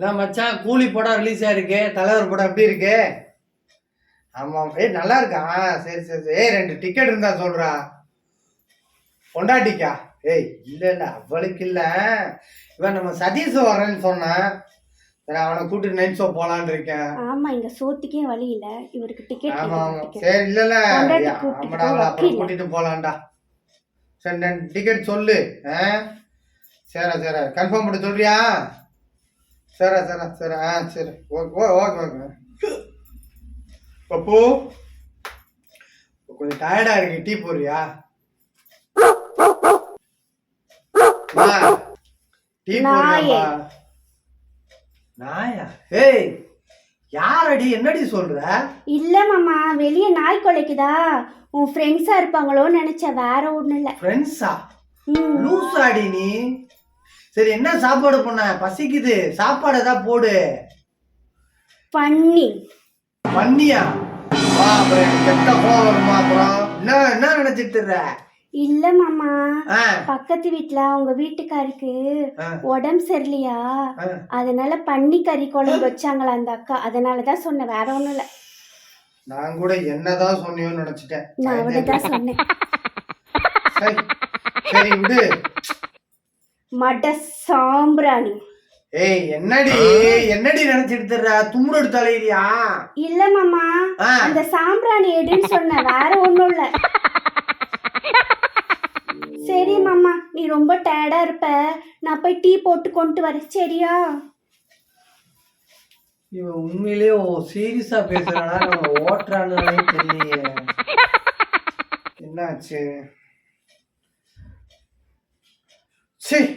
நான் மச்சான் கூலி படம் ரிலீஸ் ஆயிருக்கு. தலைவர் படம் எப்படி இருக்கு? ஆமா, நல்லா இருக்கா? சரி சரி சரி. 2 டிக்கெட் இருந்தா சொல்றா. பொண்டாட்டிக்கா? இல்ல இல்ல, அவளுக்கு இல்ல. இவன் நம்ம சதீஷ் வரேன்னு சொன்னான். சரி, அவனை கூட்டிட்டு நைட் ஷோ போலான்னு இருக்கேன். ஆமா, இங்க சோத்துக்கே வழி இல்ல, இவருக்கு டிக்கெட். ஆமா ஆமா, சரி. இல்ல இல்ல, ஆமாடா, அவளை அப்புறம் கூட்டிட்டு போலான்டா. சரி, 2 டிக்கெட் சொல்லு. சரி சரி, கன்ஃபார்ம் பண்ணி சொல்றியா? சரி சரி சரி. சரி, ஓகே ஓகே. பப்பு, கொஞ்சம் டயர்டா இருக்கு, டீ போடுறியா? டீ போடுறியாப்பா? நாயா? யாரடி, என்னடி சொல்ற? இல்ல மாமா, வெளியே நாய் குலைக்குதா, உன் ஃப்ரெண்ட்ஸா இருப்பாங்களோன்னு நினைச்ச, வேற ஒண்ணும் இல்ல. ஃப்ரெண்ட்ஸா? லூசாடி நீ. சரி, என்ன சாப்பாடு பண்ண? பசிக்குது, சாப்பாடு ஏதாவது போடு. பண்ணியா? அப்புறம் கெட்ட கோவம் வருமா? அப்புறம் என்ன நினைச்சிட்டு இருக்க? இல்ல மாமா, பக்கத்து வீட்டுல உங்க வீட்டுக்காருக்கு உடம்பு சரியில்லையா, அதனால பன்னி கறி குழம்பு வச்சாங்களா அந்த அக்கா, அதனாலதான் சொன்னேன், வேற ஒண்ணும் இல்ல. நான் கூட என்னதான் சொன்னியோன்னு நினைச்சிட்டேன். நான் அவனதான் சொன்னேன். சரி விடு. மட சாம்பிராணி. என்னடி நினைச்சிட்டு தும்முடு தலையியா? இல்ல மாமா, அந்த சாம்பிராணி எடுன்னு சொன்ன, வேற ஒண்ணும் இல்ல. சரி மாமா, நீ ரொம்ப டயர்டா இருப்ப, நான் போய் டீ போட்டு கொண்டு வரேன், சரியா? இவன் உண்மையிலேயே சீரியஸா பேசுறானா, நம்ம ஓட்டுறான்னு தெரியலையே. என்னாச்சு? சரி.